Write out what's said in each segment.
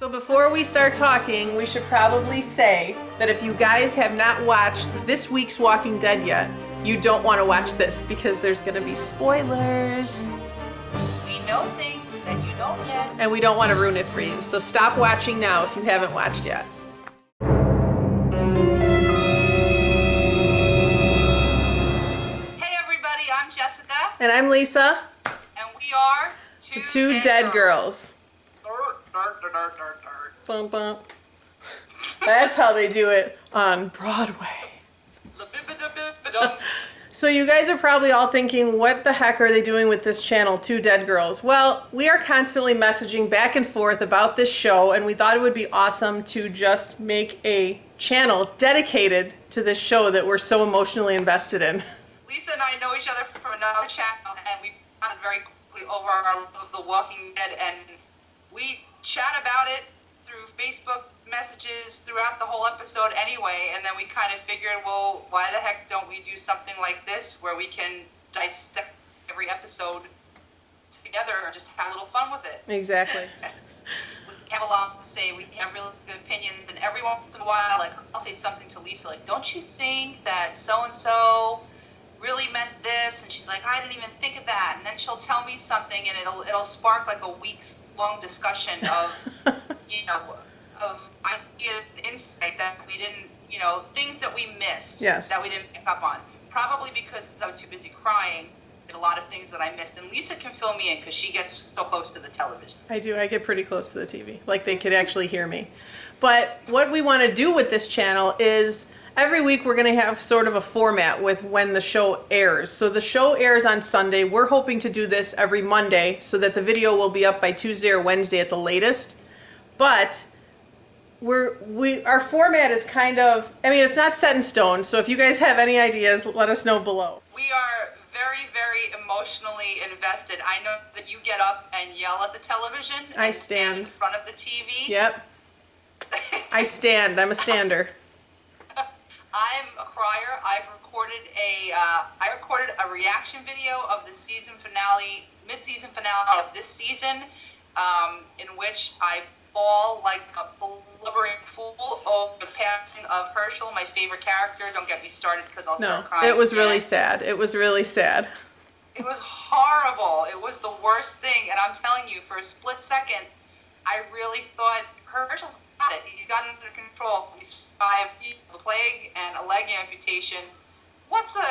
So before we start talking, we should probably say that if you guys have not watched this week's Walking Dead yet, you don't want to watch this because there's going to be spoilers. We know things that you don't yet. And we don't want to ruin it for you. So stop watching now if you haven't watched yet. Hey everybody, I'm Jessica. And I'm Lisa. And we are Two Dead Girls. Bum, bum. That's how they do it on Broadway. So you guys are probably all thinking, what the heck are they doing with this channel, Two Dead Girls? Well, we are constantly messaging back and forth about this show, and we thought it would be awesome to just make a channel dedicated to this show that we're so emotionally invested in. Lisa and I know each other from another channel, and we bonded very quickly over our love of The Walking Dead, and we chat about it through Facebook messages throughout the whole episode anyway, and then we kind of figured, well, why the heck don't we do something like this where we can dissect every episode together and just have a little fun with it. Exactly. We have a lot to say, we have really good opinions, and every once in a while, like, I'll say something to Lisa, like, don't you think that so-and-so really meant this? And she's like, I didn't even think of that. And then she'll tell me something, and it'll spark like a week's long discussion of, you know, of ideas, insight that we didn't, you know, things that we missed, yes, that we didn't pick up on. Probably because I was too busy crying. There's a lot of things that I missed, and Lisa can fill me in because she gets so close to the television. I do. I get pretty close to the TV, like they could actually hear me. But what we want to do with this channel is every week we're going to have sort of a format with when the show airs. So the show airs on Sunday. We're hoping to do this every Monday so that the video will be up by Tuesday or Wednesday at the latest. But our format is kind of, I mean, it's not set in stone. So if you guys have any ideas, let us know below. We are very, very emotionally invested. I know that you get up and yell at the television. I stand in front of the TV. Yep. I stand. I'm a stander. I'm a crier. I recorded a reaction video of the season finale, mid-season finale of this season, in which I bawl like a blubbering fool over the passing of Herschel, my favorite character. Don't get me started because I'll start crying. It was really sad. It was really sad. It was horrible. It was the worst thing, and I'm telling you, for a split second, I really thought Herschel's got it. He's got it under control. He survived the plague and a leg amputation. What's a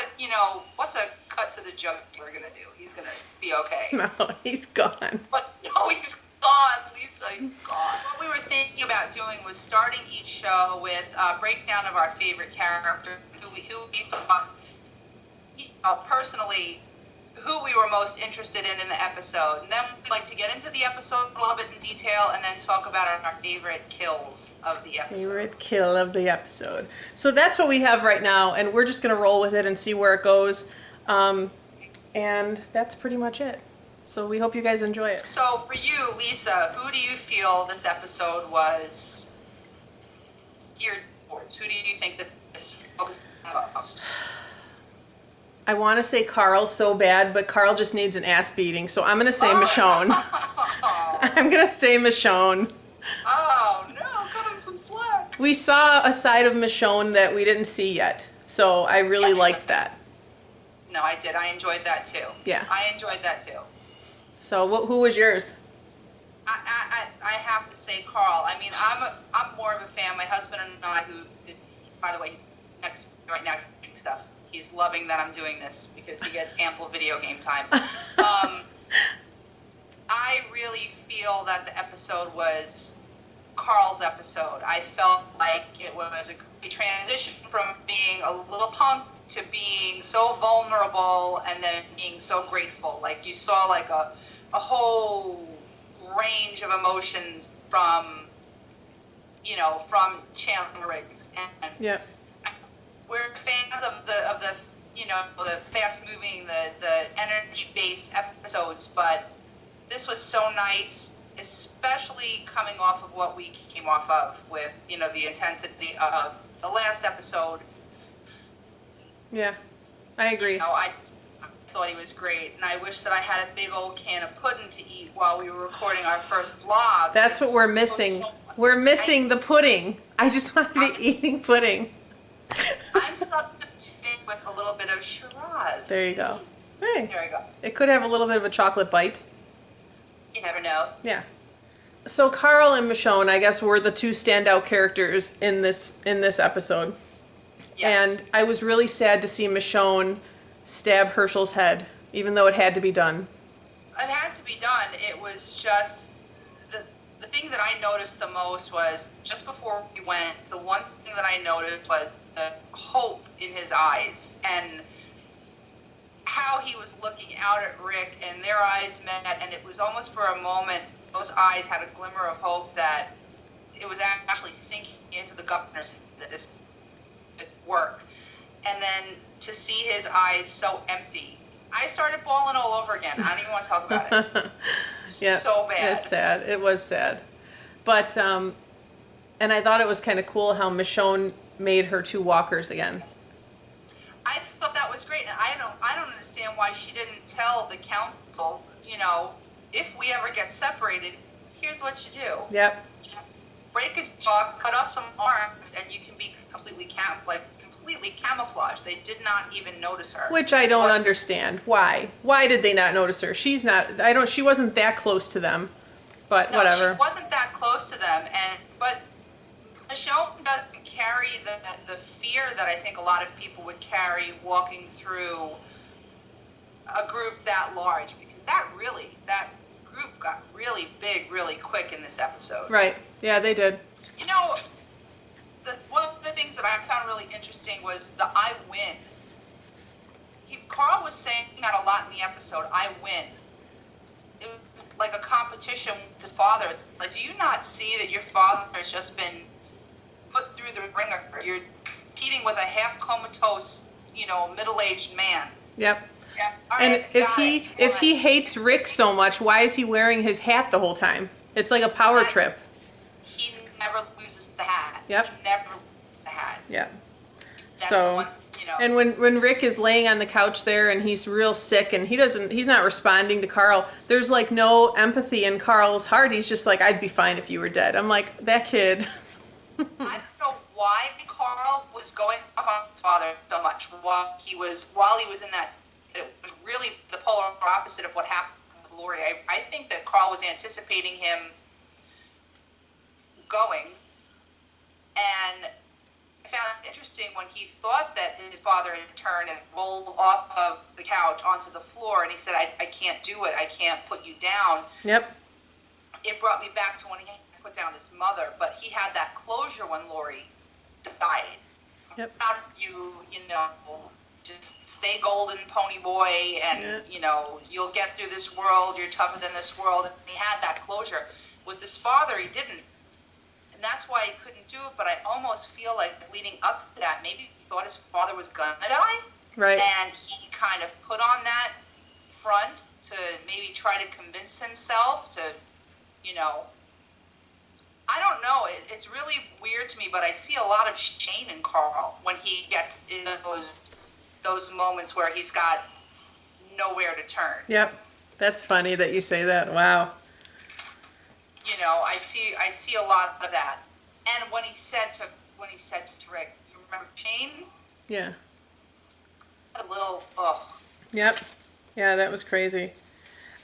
cut to the jugular gonna do? He's gonna be okay. No, he's gone. But no, he's gone, Lisa. He's gone. What we were thinking about doing was starting each show with a breakdown of our favorite character, who we thought, personally, who we were most interested in the episode. And then we'd like to get into the episode a little bit in detail and then talk about our favorite kills of the episode. Favorite kill of the episode. So that's what we have right now, and we're just going to roll with it and see where it goes. And that's pretty much it. So we hope you guys enjoy it. So for you, Lisa, who do you feel this episode was geared towards? Who do you think that this focused on most? I want to say Carl so bad, but Carl just needs an ass beating, so I'm going to say Michonne. I'm going to say Michonne. Oh, no, cut him some slack. We saw a side of Michonne that we didn't see yet, so I really liked that. No, I did. I enjoyed that, too. Yeah. I enjoyed that, too. So who was yours? I have to say Carl. I mean, I'm more of a fan. My husband and I, who is, by the way, he's next right now doing stuff. He's loving that I'm doing this because he gets ample video game time. I really feel that the episode was Carl's episode. I felt like it was a great transition from being a little punk to being so vulnerable and then being so grateful. Like you saw like a whole range of emotions from Chandler Riggs. And yeah. We're fans of the fast moving, the energy based episodes, but this was so nice, especially coming off of what we came off of with, the intensity of the last episode. Yeah, I agree. I thought he was great, and I wish that I had a big old can of pudding to eat while we were recording our first vlog. That's what we're missing. So We're missing the pudding. I just want to be eating pudding. I'm substituting with a little bit of Shiraz. There you go. Hey, There we go. it could have a little bit of a chocolate bite. You never know. Yeah. So Carl and Michonne, I guess, were the two standout characters in this episode. Yes. And I was really sad to see Michonne stab Herschel's head, even though it had to be done. It had to be done. It was just the thing that I noticed the most was just before we went. The one thing that I noticed was the hope in his eyes and how he was looking out at Rick, and their eyes met, and it was almost for a moment those eyes had a glimmer of hope that it was actually sinking into the governor's head that this could work. And then to see his eyes so empty, I started bawling all over again. I don't even want to talk about it. Yeah, so bad. It's sad. It was sad. But, and I thought it was kind of cool how Michonne made her two walkers again. I thought that was great, and I don't understand why she didn't tell the council, if we ever get separated, here's what you do. Yep. Just break a jaw, cut off some arms, and you can be completely camouflaged. They did not even notice her. Which I don't understand. Why? Why did they not notice her? She wasn't that close to them. But no, whatever. She wasn't that close to them, but Michonne doesn't carry the fear that I think a lot of people would carry walking through a group that large, because that group got really big really quick in this episode. Right. Yeah, they did. One of the things that I found really interesting was the I win. Carl was saying that a lot in the episode, I win. It was like a competition with his father. It's like, do you not see that your father has just been put through the ringer? You're competing with a half comatose, middle-aged man. Yep. Yeah. All And right, if he hates Rick so much, why is he wearing his hat the whole time? It's like a power trip. He never loses the hat. Yep. He never loses the hat. Yeah. That's So, the one, and when Rick is laying on the couch there and he's real sick and he's not responding to Carl, there's like no empathy in Carl's heart. He's just like, I'd be fine if you were dead. I'm like, that kid. I don't know why Carl was going off on his father so much while he was in that. It was really the polar opposite of what happened with Lori. I think that Carl was anticipating him going, and I found it interesting when he thought that his father had turned and rolled off of the couch onto the floor, and he said, I can't do it. I can't put you down. Yep. It brought me back to when he had to put down his mother, but he had that closure when Lori died. Yep. How do you, just stay golden, pony boy, and, you'll get through this world, you're tougher than this world. And he had that closure. With his father, he didn't. And that's why he couldn't do it, but I almost feel like leading up to that, maybe he thought his father was going to die. Right. And he kind of put on that front to maybe try to convince himself to, I don't know. It's really weird to me, but I see a lot of Shane in Carl when he gets in those moments where he's got nowhere to turn. Yep. That's funny that you say that. Wow. I see a lot of that. And when he said to Rick, you remember Shane? Yeah. A little, ugh. Yep. Yeah, that was crazy.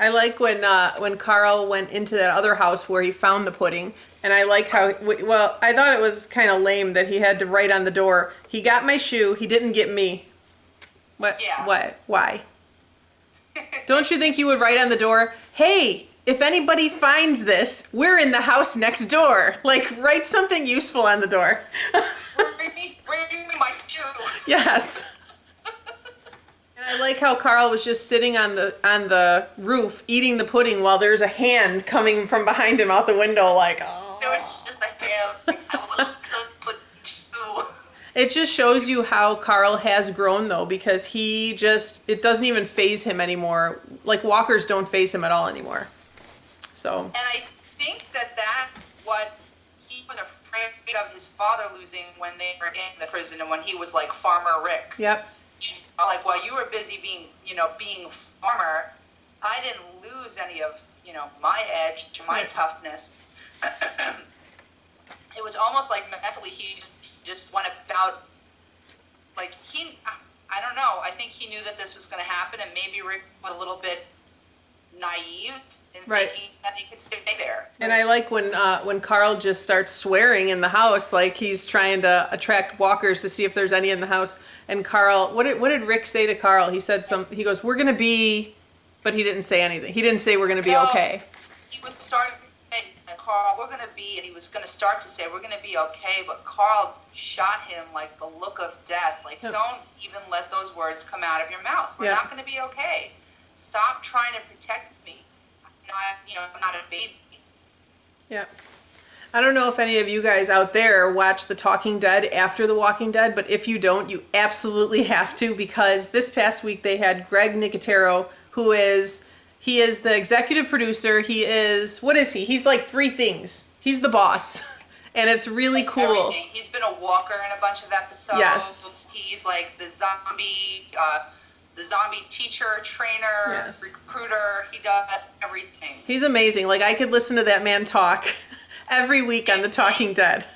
I like when Carl went into that other house where he found the pudding, and I liked how, I thought it was kind of lame that he had to write on the door, he got my shoe, he didn't get me. What? Yeah. What? Why? Don't you think you would write on the door, hey, if anybody finds this, we're in the house next door. Like, write something useful on the door. Bring me my shoe. Yes. And I like how Carl was just sitting on the roof eating the pudding while there's a hand coming from behind him out the window, like, oh. There was just a hand. It just shows you how Carl has grown, though, because it doesn't even faze him anymore. Like, walkers don't faze him at all anymore. So. And I think that's what he was afraid of his father losing when they were in the prison and when he was like Farmer Rick. Yep. Like, while you were busy being farmer, I didn't lose any of, my edge, my toughness. was almost like mentally he just went about, like, I don't know, I think he knew that this was going to happen, and maybe Rick was a little bit naive in thinking that he could stay there. And I like when Carl just starts swearing in the house, like he's trying to attract walkers to see if there's any in the house. And Carl, what did Rick say to Carl? He said he goes, "We're gonna be," but he didn't say anything. He didn't say we're gonna be okay. He would start to say, "Carl, we're gonna be," and he was gonna start to say, "We're gonna be okay," but Carl shot him like the look of death. Like, don't even let those words come out of your mouth. We're not gonna be okay. Stop trying to protect me. I'm not a baby. Yeah. I don't know if any of you guys out there watch The Talking Dead after The Walking Dead, but if you don't, you absolutely have to, because this past week they had Greg Nicotero, he is the executive producer. He is, what is he? He's like 3 things. He's the boss. And it's really cool. Everything. He's been a walker in a bunch of episodes. Yes. He's like the zombie teacher, trainer, recruiter. He does everything. He's amazing. Like, I could listen to that man talk every week on The Talking Dead.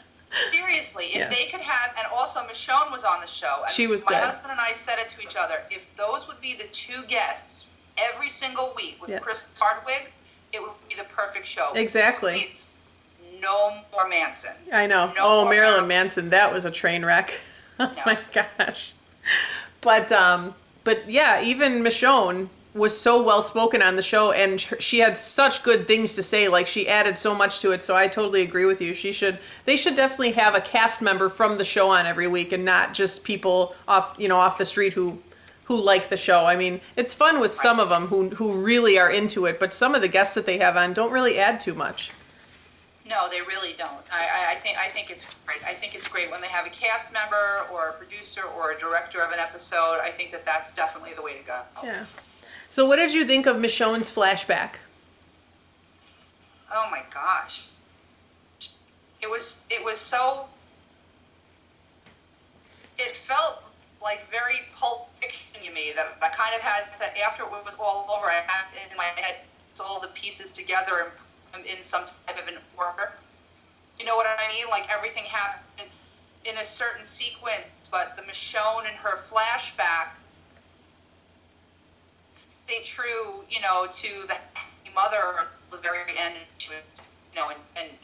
Seriously, if they could have, and also Michonne was on the show. She was good. My husband and I said it to each other. If those would be the 2 guests every single week with Chris Hardwick, it would be the perfect show. Exactly. Please, no more Manson. I know. No Marilyn Manson, that was a train wreck. Oh my gosh. But yeah, even Michonne was so well spoken on the show, and she had such good things to say. Like, she added so much to it. So I totally agree with you. They should definitely have a cast member from the show on every week, and not just people off the street who like the show. I mean, it's fun with some of them who really are into it, but some of the guests that they have on don't really add too much. No, they really don't. I think it's great. I think it's great when they have a cast member or a producer or a director of an episode. I think that's definitely the way to go. Yeah. So what did you think of Michonne's flashback? Oh my gosh. It was so, it felt like very Pulp Fiction to me, that I kind of had to, after it was all over, I had in my head all the pieces together and put them in some type of an order. You know what I mean? Like, everything happened in a certain sequence, but the Michonne and her flashback stay true, to the mother at the very end. She was,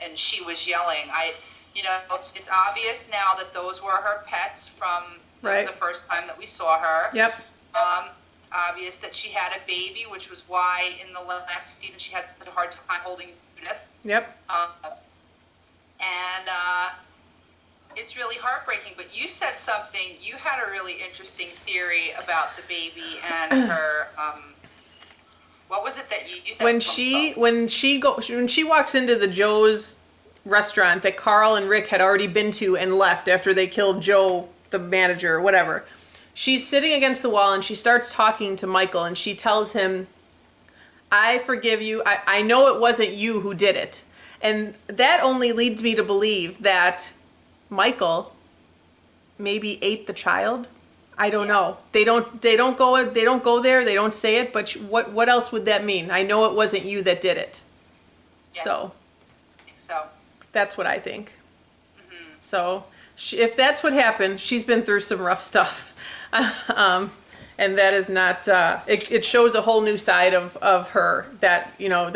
and she was yelling. It's obvious now that those were her pets from the first time that we saw her. Yep. It's obvious that she had a baby, which was why in the last season she had such a hard time holding Judith. Yep. And it's really heartbreaking. But you said something. You had a really interesting theory about the baby and her. What was it that you said? When she walks into the Joe's restaurant that Carl and Rick had already been to and left after they killed Joe, the manager, or whatever. She's sitting against the wall and she starts talking to Michael, and she tells him, "I forgive you. I know it wasn't you who did it." And that only leads me to believe that Michael maybe ate the child. I don't know. They don't go there. They don't say it. But what else would that mean? I know it wasn't you that did it. Yeah. So that's what I think. Mm-hmm. So if that's what happened, she's been through some rough stuff. And that is not, it shows a whole new side of her that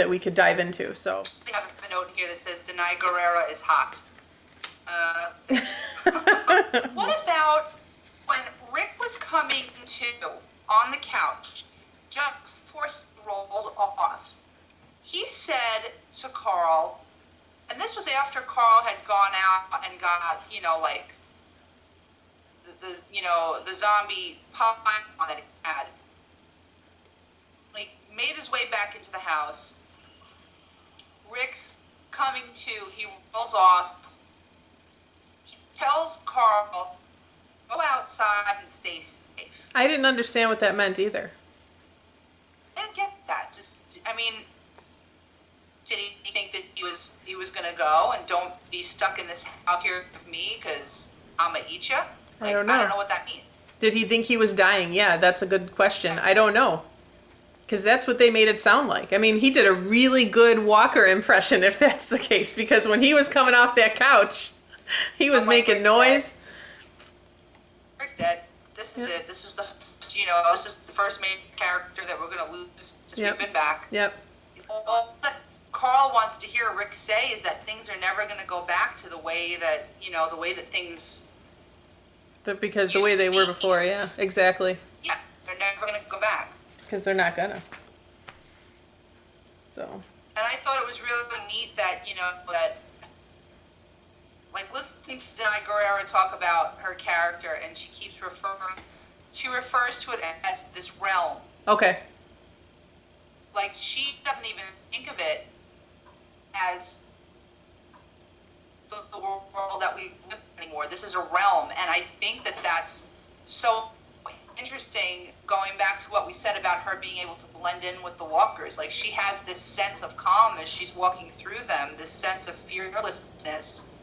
we could dive into. So I have a note here that says, "Denai Guerrera is hot." What about when Rick was coming to on the couch, just before he rolled off, he said to Carl, and this was after Carl had gone out and got, like, the zombie pop that he had. He made his way back into the house. Rick's coming to, he rolls off. He tells Carl, "Go outside and stay safe." I didn't understand what that meant either. I didn't get that. Did he think that he was going to go and don't be stuck in this house here with me because I'm going to eat you? I don't know. I don't know what that means. Did he think he was dying? Yeah, that's a good question. I don't know. Because that's what they made it sound like. I mean, he did a really good Walker impression, if that's the case. Because when he was coming off that couch, He was making Rick's noise. Dead. Rick's dead. This is it. This is the, this is the first main character that we're going to lose since we've been back. Yep. All that Carl wants to hear Rick say is that things are never going to go back to the way that, the way that things... Because the way they were before, yeah, exactly. Yeah, they're never going to go back. Because they're not gonna. So. And I thought it was really neat that, that, like, listening to Denai Guerrero talk about her character, and she refers to it as this realm. Okay. Like, she doesn't even think of it as the world that we live in anymore. This is a realm, and I think that that's so interesting, going back to what we said about her being able to blend in with the walkers. Like, she has this sense of calm as she's walking through them, this sense of fearlessness.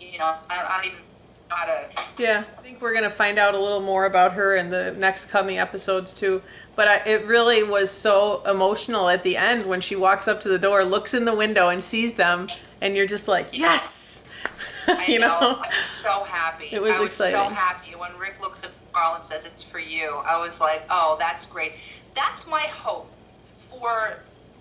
I don't even know how to... Yeah, I think we're going to find out a little more about her in the next coming episodes, too. But it really was so emotional at the end when she walks up to the door, looks in the window, and sees them, and you're just like, yes! I know. I'm so happy. It was exciting. I was so happy when Rick looks at Carl and says, it's for you. I was like, oh, that's great. That's my hope for,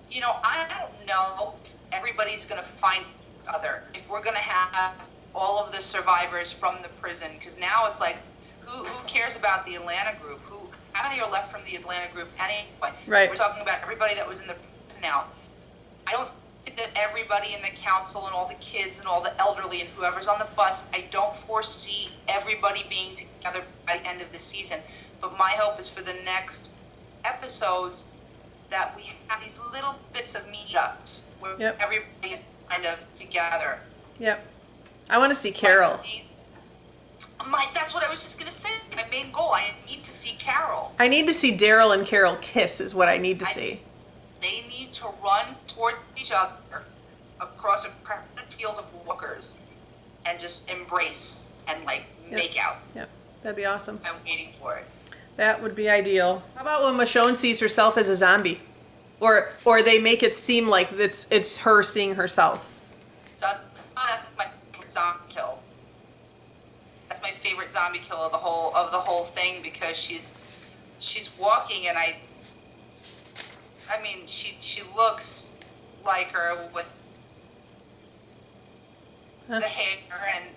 I don't know if everybody's going to find each other, if we're going to have all of the survivors from the prison, because now it's like, who cares about the Atlanta group? How many are left from the Atlanta group anyway? Right. We're talking about everybody that was in the prison now. I don't think that everybody in the council and all the kids and all the elderly and whoever's on the bus, I don't foresee everybody being together by the end of the season. But my hope is for the next episodes that we have these little bits of meetups where everybody is kind of together. Yep. I want to see Carol. That's what I was just going to say. My main goal, I need to see Carol. I need to see Daryl and Carol kiss is what I need to see. They need to run toward each other across a crowded field of walkers and just embrace and, make out. Yep. That'd be awesome. I'm waiting for it. That would be ideal. How about when Michonne sees herself as a zombie? Or they make it seem like it's her seeing herself. That's my favorite zombie kill. That's my favorite zombie kill of the whole thing, because she's walking, and I mean she looks like her with the hair, and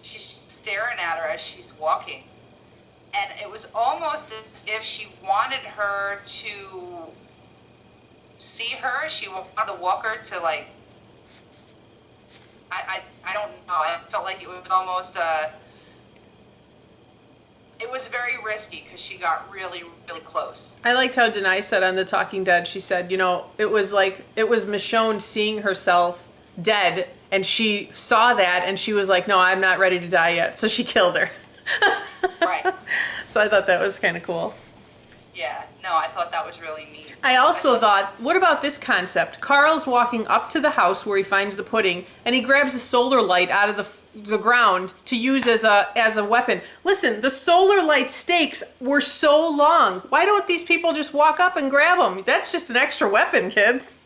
she's staring at her as she's walking, and it was almost as if she wanted her to see her. She wanted the walker to I don't know. I felt like it was almost it was very risky because she got really, really close. I liked how Denai said on The Talking Dead, she said, it was Michonne seeing herself dead, and she saw that, and she was like, no, I'm not ready to die yet, so she killed her. Right. So I thought that was kind of cool. Yeah, no, I thought that was really neat. I also thought, what about this concept? Carl's walking up to the house where he finds the pudding, and he grabs a solar light out of the ground to use as a weapon. Listen, the solar light stakes were so long. Why don't these people just walk up and grab them? That's just an extra weapon, kids.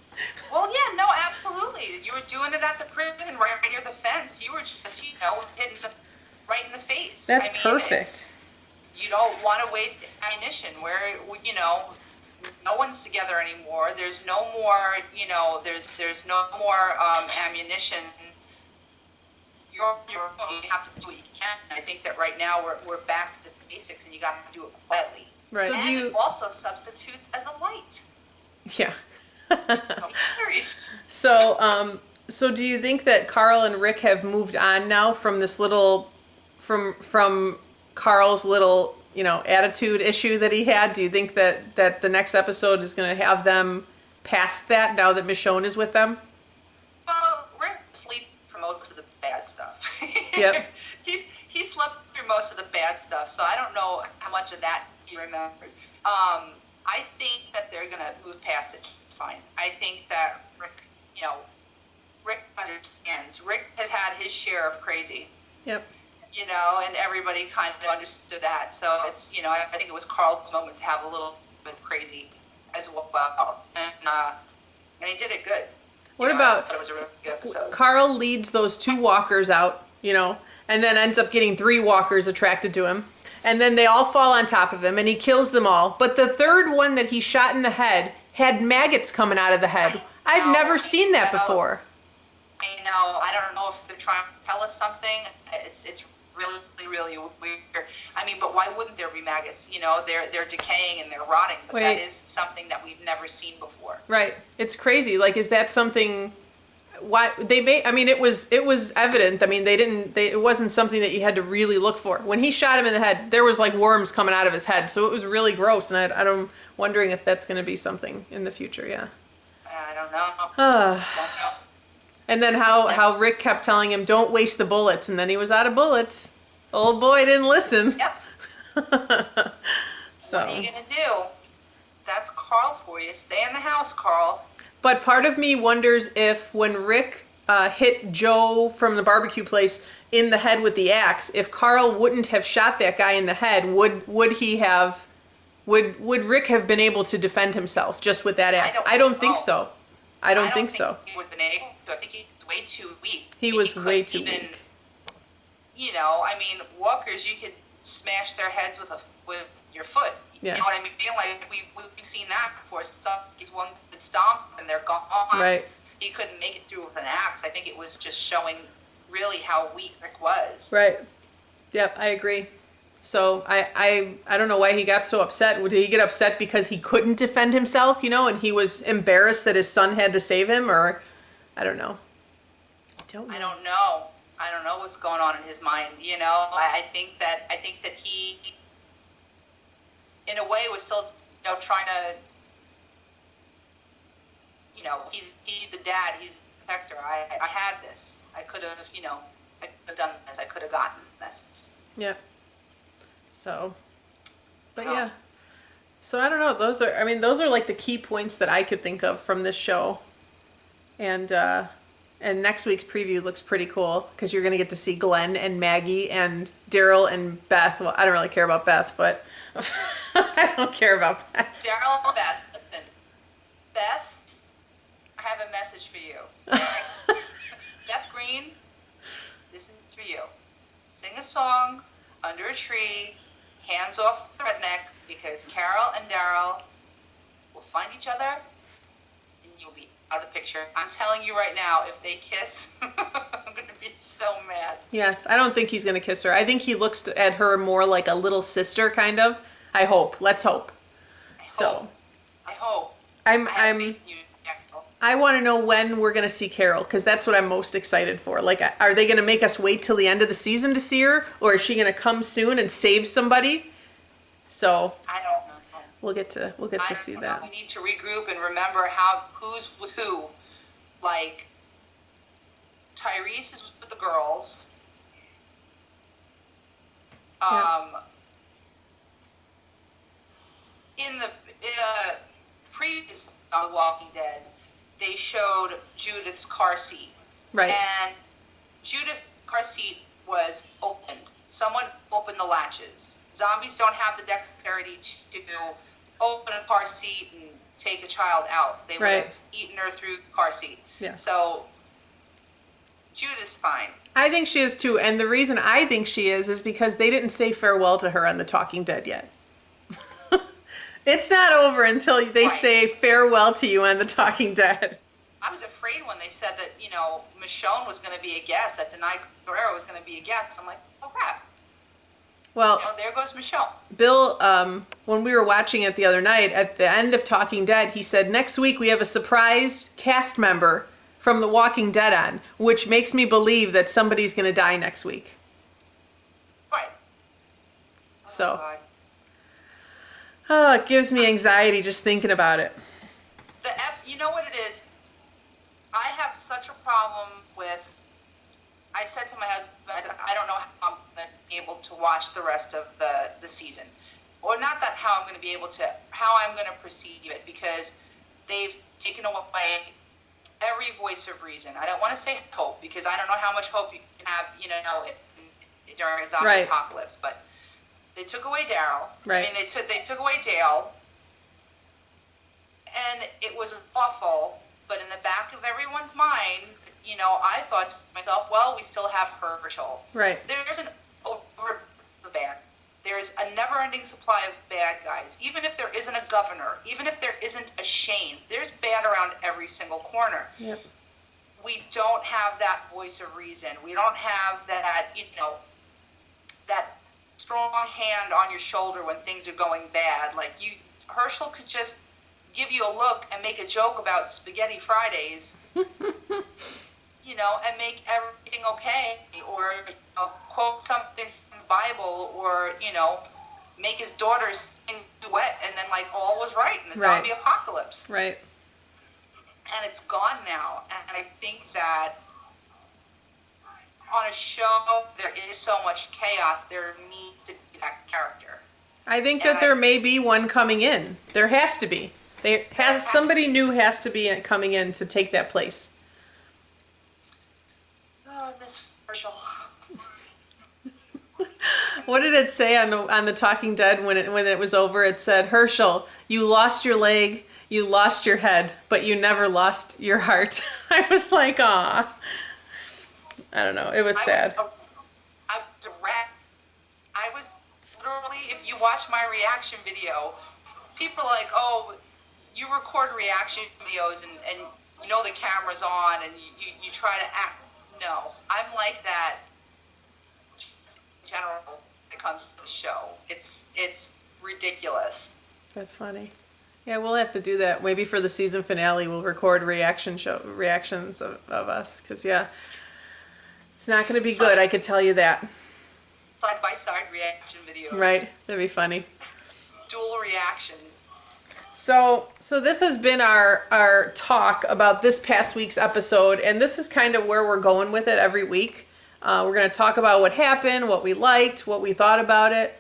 Well, yeah, no, absolutely. You were doing it at the prison right near the fence. You were just, hitting them right in the face. That's perfect. You don't want to waste ammunition where, no one's together anymore. There's no more, there's no more ammunition. You're on your own. You have to do what you can. I think that right now we're back to the basics, and you got to do it quietly. Right. So and it also substitutes as a light. Yeah. So, so do you think that Carl and Rick have moved on now from this little, from Carl's little, attitude issue that he had? Do you think that the next episode is going to have them past that now that Michonne is with them? Well, Rick sleep for most of the bad stuff. Yep. he slept through most of the bad stuff, so I don't know how much of that he remembers. I think that they're going to move past it just fine. I think that Rick, Rick understands. Rick has had his share of crazy. Yep. And everybody kind of understood that. So it's, I think it was Carl's moment to have a little bit of crazy as well. And he did it good. What I about thought it was a really good episode. Carl leads those 2 walkers out, and then ends up getting 3 walkers attracted to him. And then they all fall on top of him, and he kills them all. But the 3rd one that he shot in the head had maggots coming out of the head. I've never seen that before. I know. I don't know if they're trying to tell us something. It's really, really weird. I mean, but why wouldn't there be maggots? They're decaying and they're rotting. But that is something that we've never seen before. Right. It's crazy. Like, is that something? Why they made? I mean, it was evident. I mean, it wasn't something that you had to really look for. When he shot him in the head, there was like worms coming out of his head, so it was really gross. And I'm wondering if that's going to be something in the future. Yeah. I don't know. Don't know. And then how Rick kept telling him, "Don't waste the bullets," and then he was out of bullets. Old boy didn't listen. Yep. So. What are you gonna do? That's Carl for you. Stay in the house, Carl. But part of me wonders if when Rick hit Joe from the barbecue place in the head with the axe, if Carl wouldn't have shot that guy in the head, would Rick have been able to defend himself just with that axe? I don't think so. I don't think so. He would have been able to. I think he was way too weak. He was way too weak. I mean, walkers, you could smash their heads with your foot. Yeah. You know what I mean? Like, we've seen that before. He's one that stomp and they're gone. Right. He couldn't make it through with an axe. I think it was just showing really how weak Rick was. Right. Yep, I agree. So I don't know why he got so upset. Did he get upset because he couldn't defend himself, and he was embarrassed that his son had to save him, or I don't know. I don't know. I don't know what's going on in his mind. I think that he, in a way, was still trying to. He's the dad. He's the protector. I had this. I could have. I could have done this. I could have gotten this. Yeah. So, but yeah. So I don't know. Those are like the key points that I could think of from this show. And next week's preview looks pretty cool because you're going to get to see Glenn and Maggie and Daryl and Beth. Well, I don't really care about Beth, but I don't care about Beth. Daryl and Beth, listen. Beth, I have a message for you. Okay? Beth Green, this is for you. Sing a song under a tree, hands off the redneck, because Carol and Daryl will find each other and you'll be out of the picture. I'm telling you right now, if they kiss, I'm going to be so mad. Yes, I don't think he's going to kiss her. I think he looks at her more like a little sister, kind of. I hope. Let's hope. I hope. I have faith in you, Carol. I want to know when we're going to see Carol, because that's what I'm most excited for. Like, are they going to make us wait till the end of the season to see her, or is she going to come soon and save somebody? So I don't know. we'll get to see that. We need to regroup and remember who's with who. Like, Tyrese is with the girls. In the previous on The Walking Dead, they showed Judith's car seat. Right. And Judith's car seat was opened. Someone opened the latches. Zombies don't have the dexterity to open a car seat and take a child out. They would have eaten her through the car seat. Yeah. So Judith's fine. I think she is too, and the reason I think she is because they didn't say farewell to her on The Talking Dead yet. It's not over until they say farewell to you on The Talking Dead. I was afraid when they said that, Michonne was going to be a guest, that Denai Guerrero was going to be a guest. I'm like, oh crap. Well, there goes Michonne. Bill, when we were watching it the other night, at the end of Talking Dead, he said, next week we have a surprise cast member from The Walking Dead on, which makes me believe that somebody's going to die next week. Right. So, it gives me anxiety just thinking about it. You know what it is? I have such a problem with. I said to my husband, I don't know how I'm going to be able to watch the rest of the season. Or not that how I'm going to be able to, how I'm going to perceive it, because they've taken away every voice of reason. I don't want to say hope, because I don't know how much hope you can have, during a zombie apocalypse, but they took away Daryl. Right. I mean, they took away Dale, and it was awful. But in the back of everyone's mind, you know, I thought to myself, well, we still have Herschel. Right. There's an over the band. There's a never-ending supply of bad guys. Even if there isn't a governor, even if there isn't a Shane, there's bad around every single corner. Yep. We don't have that voice of reason. We don't have that, you know, that strong hand on your shoulder when things are going bad. Like Herschel could just give you a look and make a joke about Spaghetti Fridays, you know, and make everything okay, or you know, quote something from the Bible, or you know, make his daughter sing a duet, and then like all was right in the zombie apocalypse. Right. And it's gone now, and I think that on a show there is so much chaos, there needs to be that character. I think that there may be one coming in. There has to be. Somebody new has to be coming in to take that place. Oh, Miss Herschel. What did it say on the Talking Dead when it was over? It said, "Herschel, you lost your leg, you lost your head, but you never lost your heart." I was like, "Aw." I don't know. It was sad. I was a rat. I was literally, if you watch my reaction video, people are like, "Oh, you record reaction videos and you know the camera's on and you try to act." No, I'm like that in general when it comes to the show. It's ridiculous. That's funny. Yeah, we'll have to do that. Maybe for the season finale, we'll record reactions of us. Because, yeah, it's not going to be good, I could tell you that. Side-by-side reaction videos. Right, that'd be funny. Dual reactions. So this has been our talk about this past week's episode, and this is kind of where we're going with it every week. We're going to talk about what happened, what we liked, what we thought about it.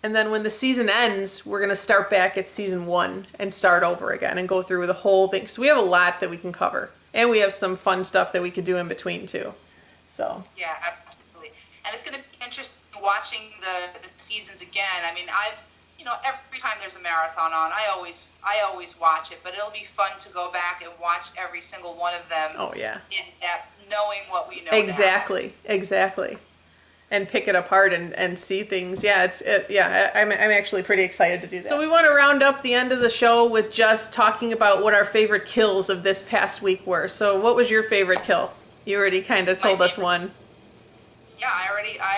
And then when the season ends, we're going to start back at season 1 and start over again and go through the whole thing. So we have a lot that we can cover. And we have some fun stuff that we could do in between, too. So. Yeah, absolutely. And it's going to be interesting watching the seasons again. I mean, every time there's a marathon on, I always watch it. But it'll be fun to go back and watch every single one of them. Oh, yeah. In depth, knowing what we know Exactly. And pick it apart and see things. Yeah, I'm actually pretty excited to do that. So we want to round up the end of the show with just talking about what our favorite kills of this past week were. So what was your favorite kill? You already kind of told us one. Yeah, I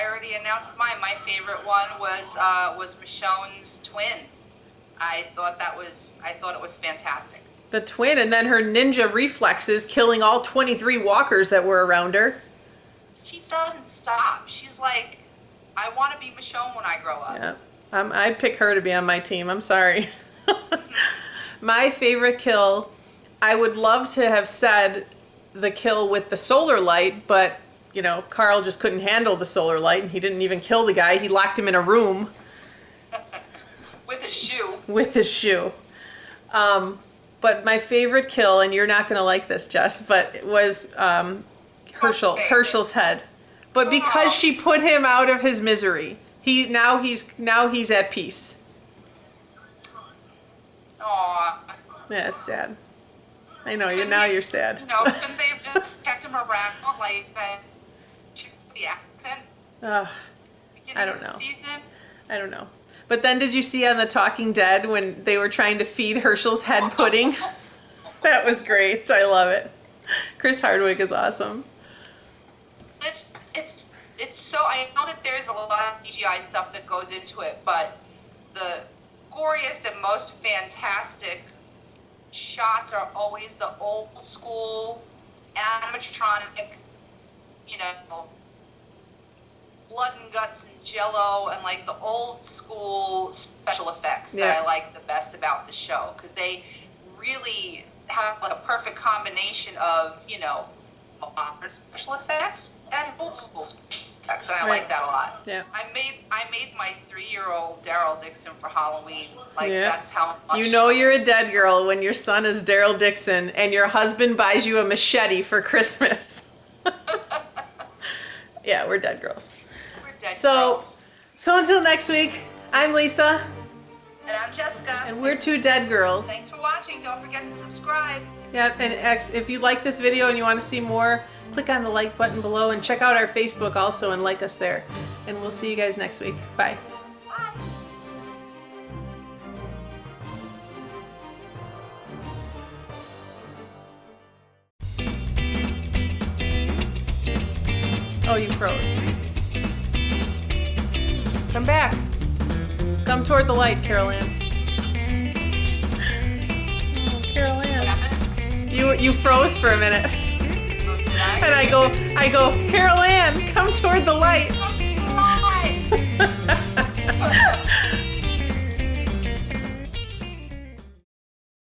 already announced mine. My favorite one was Michonne's twin. I thought it was fantastic. The twin, and then her ninja reflexes killing all 23 walkers that were around her. She doesn't stop. She's like, I want to be Michonne when I grow up. Yeah, I'd pick her to be on my team. I'm sorry. My favorite kill, I would love to have said the kill with the solar light, but, you know, Carl just couldn't handle the solar light, and he didn't even kill the guy. He locked him in a room. With his shoe. With his shoe. But my favorite kill, and you're not going to like this, Jess, but it was Herschel's head. But because she put him out of his misery, he's at peace. Aw. Yeah, it's sad. I know, you're sad. You know, couldn't they have just kept him around like the accent? I don't know. Season? I don't know. But then did you see on The Talking Dead when they were trying to feed Herschel's head pudding? That was great. I love it. Chris Hardwick is awesome. It's so, I know that there's a lot of CGI stuff that goes into it, but the goriest and most fantastic shots are always the old school animatronic, you know, blood and guts and jello and like the old school special effects that I like the best about the show, because they really have like a perfect combination of, you know, modern special effects and old school special effects, and I like that a lot. Yeah. I made my 3-year-old Daryl Dixon for Halloween. Like that's how much you know you're a dead girl when your son is Daryl Dixon and your husband buys you a machete for Christmas. Yeah, we're dead girls. We're dead girls. So until next week, I'm Lisa. And I'm Jessica. And we're two dead girls. Thanks for watching. Don't forget to subscribe. Yep, and if you like this video and you want to see more, click on the like button below and check out our Facebook also and like us there. And we'll see you guys next week. Bye. Bye. Oh, you froze. Come back. Come toward the light, Carol Ann. Oh, Carol Ann. You froze for a minute. And I go, Carol Ann, come toward the light. Bye.